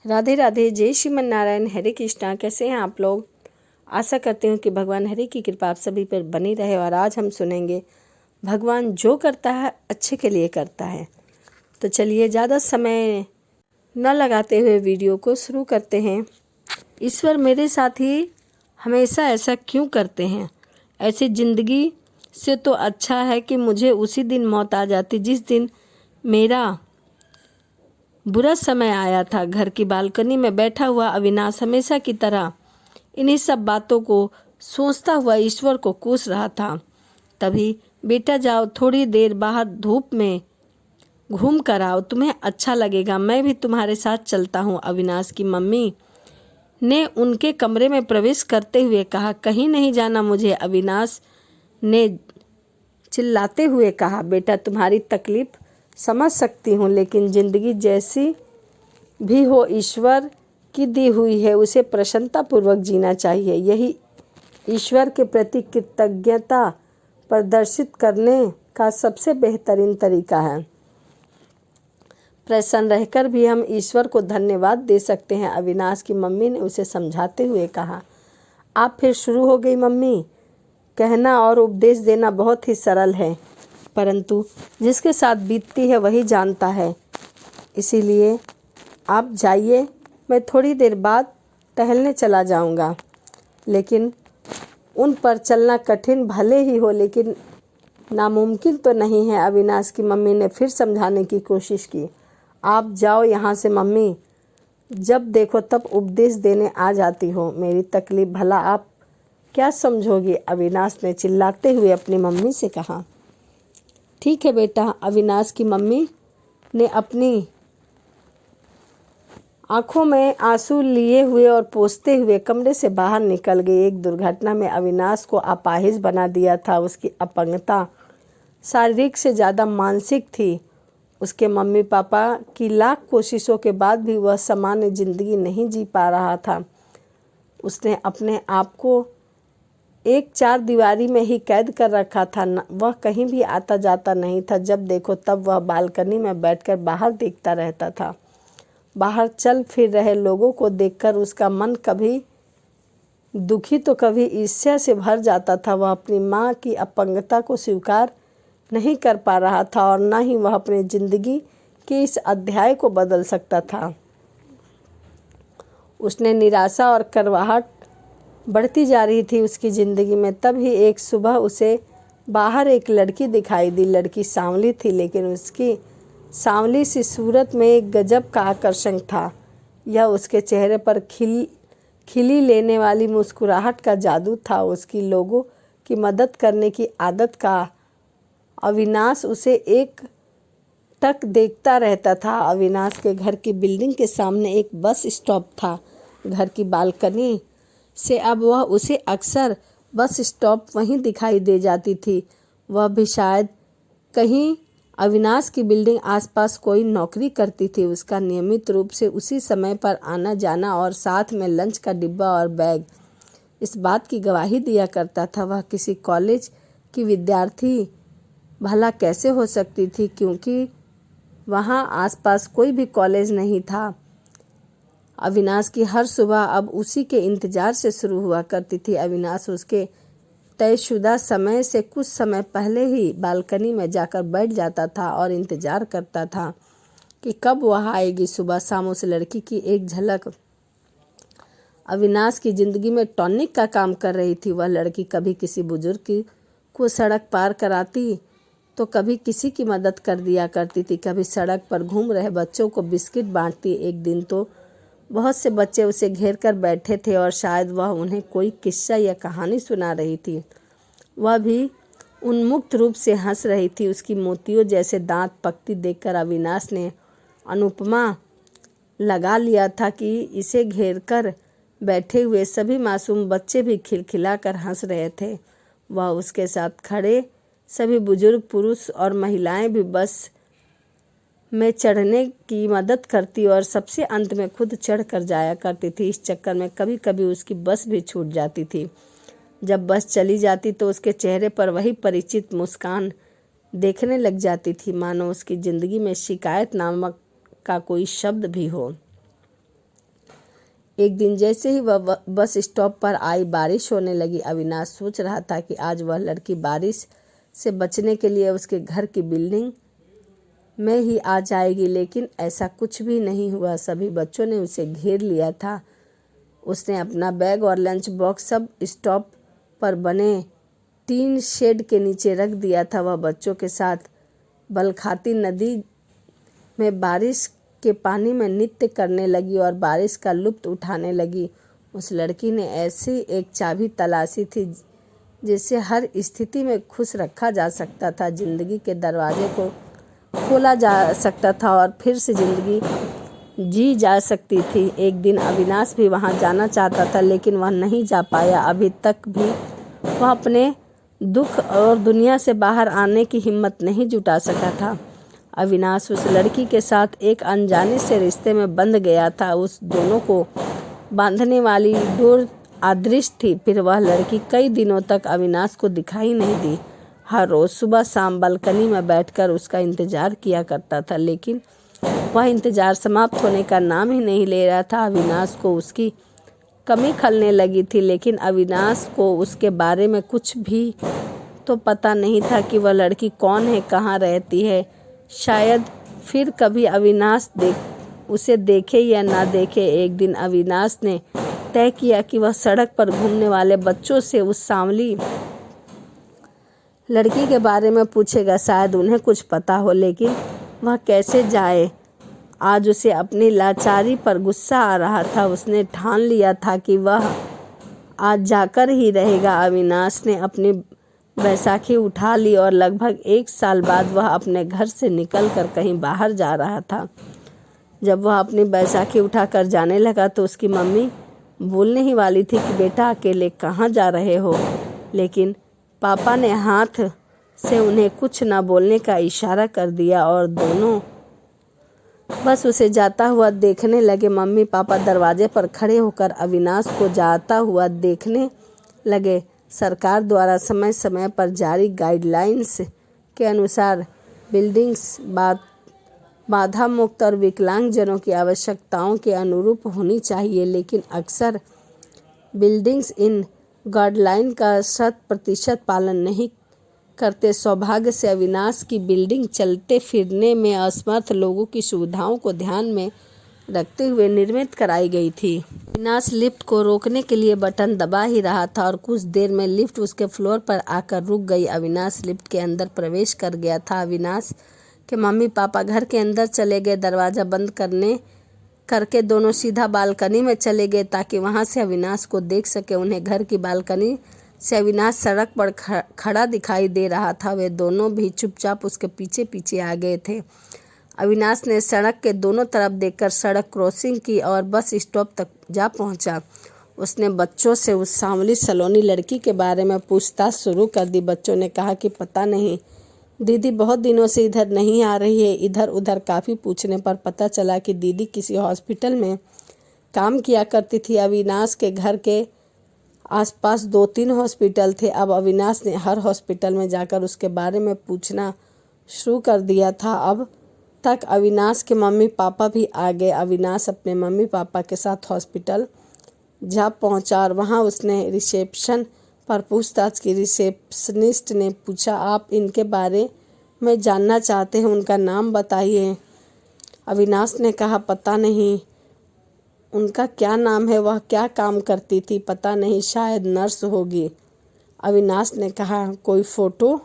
राधे राधे, जय श्रीमन नारायण, हरे कृष्णा। कैसे हैं आप लोग? आशा करती हूँ कि भगवान हरि की कृपा आप सभी पर बनी रहे। और आज हम सुनेंगे भगवान जो करता है अच्छे के लिए करता है। तो चलिए ज़्यादा समय न लगाते हुए वीडियो को शुरू करते हैं। ईश्वर मेरे साथ ही हमेशा ऐसा क्यों करते हैं? ऐसी ज़िंदगी से तो अच्छा है कि मुझे उसी दिन मौत आ जाती जिस दिन मेरा बुरा समय आया था। घर की बालकनी में बैठा हुआ अविनाश हमेशा की तरह इन्हीं सब बातों को सोचता हुआ ईश्वर को कोस रहा था। तभी बेटा जाओ थोड़ी देर बाहर धूप में घूम कर आओ, तुम्हें अच्छा लगेगा, मैं भी तुम्हारे साथ चलता हूँ। अविनाश की मम्मी ने उनके कमरे में प्रवेश करते हुए कहा, कहीं नहीं जाना मुझे। अविनाश ने चिल्लाते हुए कहा, बेटा तुम्हारी तकलीफ समझ सकती हूँ, लेकिन ज़िंदगी जैसी भी हो ईश्वर की दी हुई है, उसे प्रसन्नतापूर्वक जीना चाहिए। यही ईश्वर के प्रति कृतज्ञता प्रदर्शित करने का सबसे बेहतरीन तरीका है। प्रसन्न रहकर भी हम ईश्वर को धन्यवाद दे सकते हैं। अविनाश की मम्मी ने उसे समझाते हुए कहा। आप फिर शुरू हो गई मम्मी। कहना और उपदेश देना बहुत ही सरल है, परंतु जिसके साथ बीतती है वही जानता है। इसीलिए आप जाइए, मैं थोड़ी देर बाद टहलने चला जाऊंगा। लेकिन उन पर चलना कठिन भले ही हो, लेकिन नामुमकिन तो नहीं है। अविनाश की मम्मी ने फिर समझाने की कोशिश की। आप जाओ यहाँ से मम्मी, जब देखो तब उपदेश देने आ जाती हो। मेरी तकलीफ भला आप क्या समझोगी? अविनाश ने चिल्लाते हुए अपनी मम्मी से कहा। ठीक है बेटा। अविनाश की मम्मी ने अपनी आंखों में आंसू लिए हुए और पोंछते हुए कमरे से बाहर निकल गई। एक दुर्घटना में अविनाश को अपाहिज बना दिया था। उसकी अपंगता शारीरिक से ज़्यादा मानसिक थी। उसके मम्मी पापा की लाख कोशिशों के बाद भी वह सामान्य जिंदगी नहीं जी पा रहा था। उसने अपने आप को एक चार दीवारी में ही कैद कर रखा था। वह कहीं भी आता जाता नहीं था। जब देखो तब वह बालकनी में बैठकर बाहर देखता रहता था। बाहर चल फिर रहे लोगों को देखकर उसका मन कभी दुखी तो कभी ईर्ष्या से भर जाता था। वह अपनी माँ की अपंगता को स्वीकार नहीं कर पा रहा था और न ही वह अपनी जिंदगी के इस अध्याय को बदल सकता था। उसने निराशा और करवाहट बढ़ती जा रही थी उसकी ज़िंदगी में। तभी एक सुबह उसे बाहर एक लड़की दिखाई दी। लड़की सांवली थी, लेकिन उसकी सांवली सी सूरत में एक गजब का आकर्षण था। यह उसके चेहरे पर खिली लेने वाली मुस्कुराहट का जादू था। उसकी लोगों की मदद करने की आदत का अविनाश उसे एक टक देखता रहता था। अविनाश के घर की बिल्डिंग के सामने एक बस स्टॉप था। घर की बालकनी से अब वह उसे अक्सर बस स्टॉप वहीं दिखाई दे जाती थी। वह भी शायद कहीं अविनाश की बिल्डिंग आसपास कोई नौकरी करती थी। उसका नियमित रूप से उसी समय पर आना जाना और साथ में लंच का डिब्बा और बैग इस बात की गवाही दिया करता था। वह किसी कॉलेज की विद्यार्थी भला कैसे हो सकती थी, क्योंकि वहाँ आसपास कोई भी कॉलेज नहीं था। अविनाश की हर सुबह अब उसी के इंतज़ार से शुरू हुआ करती थी। अविनाश उसके तयशुदा समय से कुछ समय पहले ही बालकनी में जाकर बैठ जाता था और इंतज़ार करता था कि कब वह आएगी। सुबह शाम उस लड़की की एक झलक अविनाश की ज़िंदगी में टॉनिक का काम कर रही थी। वह लड़की कभी किसी बुजुर्ग को सड़क पार कराती तो कभी किसी की मदद कर दिया करती थी, कभी सड़क पर घूम रहे बच्चों को बिस्किट बांटती। एक दिन तो बहुत से बच्चे उसे घेर कर बैठे थे और शायद वह उन्हें कोई किस्सा या कहानी सुना रही थी। वह भी उन्मुक्त रूप से हंस रही थी। उसकी मोतियों जैसे दांत पकती देखकर अविनाश ने अनुपमा लगा लिया था कि इसे घेर कर बैठे हुए सभी मासूम बच्चे भी खिलखिलाकर हंस रहे थे। वह उसके साथ खड़े सभी बुजुर्ग पुरुष और महिलाएं भी बस में चढ़ने की मदद करती और सबसे अंत में खुद चढ़ कर जाया करती थी। इस चक्कर में कभी कभी उसकी बस भी छूट जाती थी। जब बस चली जाती तो उसके चेहरे पर वही परिचित मुस्कान देखने लग जाती थी, मानो उसकी ज़िंदगी में शिकायत नामक का कोई शब्द भी हो। एक दिन जैसे ही वह बस स्टॉप पर आई, बारिश होने लगी। अविनाश सोच रहा था कि आज वह लड़की बारिश से बचने के लिए उसके घर की बिल्डिंग में ही आ जाएगी, लेकिन ऐसा कुछ भी नहीं हुआ। सभी बच्चों ने उसे घेर लिया था। उसने अपना बैग और लंच बॉक्स सब स्टॉप पर बने टीन शेड के नीचे रख दिया था। वह बच्चों के साथ बलखाती नदी में बारिश के पानी में नृत्य करने लगी और बारिश का लुत्फ उठाने लगी। उस लड़की ने ऐसी एक चाबी तलाशी थी जिससे हर स्थिति में खुश रखा जा सकता था। जिंदगी के दरवाजे को खोला जा सकता था और फिर से जिंदगी जी जा सकती थी। एक दिन अविनाश भी वहां जाना चाहता था, लेकिन वह नहीं जा पाया। अभी तक भी वह अपने दुख और दुनिया से बाहर आने की हिम्मत नहीं जुटा सका था। अविनाश उस लड़की के साथ एक अनजाने से रिश्ते में बंध गया था। उस दोनों को बांधने वाली डोर अदृश्य थी। फिर वह लड़की कई दिनों तक अविनाश को दिखाई नहीं दी। हर रोज सुबह शाम बालकनी में बैठकर उसका इंतजार किया करता था, लेकिन वह इंतजार समाप्त होने का नाम ही नहीं ले रहा था। अविनाश को उसकी कमी खलने लगी थी, लेकिन अविनाश को उसके बारे में कुछ भी तो पता नहीं था कि वह लड़की कौन है, कहाँ रहती है। शायद फिर कभी अविनाश उसे देखे या ना देखे। एक दिन अविनाश ने तय किया कि वह सड़क पर घूमने वाले बच्चों से उस सांवली लड़की के बारे में पूछेगा। शायद उन्हें कुछ पता हो, लेकिन वह कैसे जाए। आज उसे अपनी लाचारी पर गुस्सा आ रहा था। उसने ठान लिया था कि वह आज जाकर ही रहेगा। अविनाश ने अपनी बैसाखी उठा ली और लगभग 1 साल बाद वह अपने घर से निकलकर कहीं बाहर जा रहा था। जब वह अपनी बैसाखी उठाकर जाने लगा तो उसकी मम्मी बोलने ही वाली थी कि बेटा अकेले कहाँ जा रहे हो, लेकिन पापा ने हाथ से उन्हें कुछ न बोलने का इशारा कर दिया और दोनों बस उसे जाता हुआ देखने लगे। मम्मी पापा दरवाजे पर खड़े होकर अविनाश को जाता हुआ देखने लगे। सरकार द्वारा समय समय पर जारी गाइडलाइंस के अनुसार बिल्डिंग्स बाधा मुक्त और विकलांगजनों की आवश्यकताओं के अनुरूप होनी चाहिए, लेकिन अक्सर बिल्डिंग्स इन गाइडलाइन का 100% पालन नहीं करते। सौभाग्य से अविनाश की बिल्डिंग चलते फिरने में असमर्थ लोगों की सुविधाओं को ध्यान में रखते हुए निर्मित कराई गई थी। अविनाश लिफ्ट को रोकने के लिए बटन दबा ही रहा था और कुछ देर में लिफ्ट उसके फ्लोर पर आकर रुक गई। अविनाश लिफ्ट के अंदर प्रवेश कर गया था। अविनाश के मम्मी पापा घर के अंदर चले गए। दरवाज़ा बंद करके दोनों सीधा बालकनी में चले गए ताकि वहां से अविनाश को देख सके। उन्हें घर की बालकनी से अविनाश सड़क पर खड़ा दिखाई दे रहा था। वे दोनों भी चुपचाप उसके पीछे पीछे आ गए थे। अविनाश ने सड़क के दोनों तरफ देखकर सड़क क्रॉसिंग की और बस स्टॉप तक जा पहुंचा। उसने बच्चों से उस सांवली सलोनी लड़की के बारे में पूछताछ शुरू कर दी। बच्चों ने कहा कि पता नहीं दीदी, बहुत दिनों से इधर नहीं आ रही है। इधर उधर काफ़ी पूछने पर पता चला कि दीदी किसी हॉस्पिटल में काम किया करती थी। अविनाश के घर के आसपास 2-3 हॉस्पिटल थे। अब अविनाश ने हर हॉस्पिटल में जाकर उसके बारे में पूछना शुरू कर दिया था। अब तक अविनाश के मम्मी पापा भी आ गए। अविनाश अपने मम्मी पापा के साथ हॉस्पिटल जा पहुंचा और वहां उसने रिसेप्शन पर पूछताछ की। रिसेप्शनिस्ट ने पूछा, आप इनके बारे में जानना चाहते हैं, उनका नाम बताइए। अविनाश ने कहा, पता नहीं उनका क्या नाम है, वह क्या काम करती थी, पता नहीं, शायद नर्स होगी। अविनाश ने कहा, कोई फ़ोटो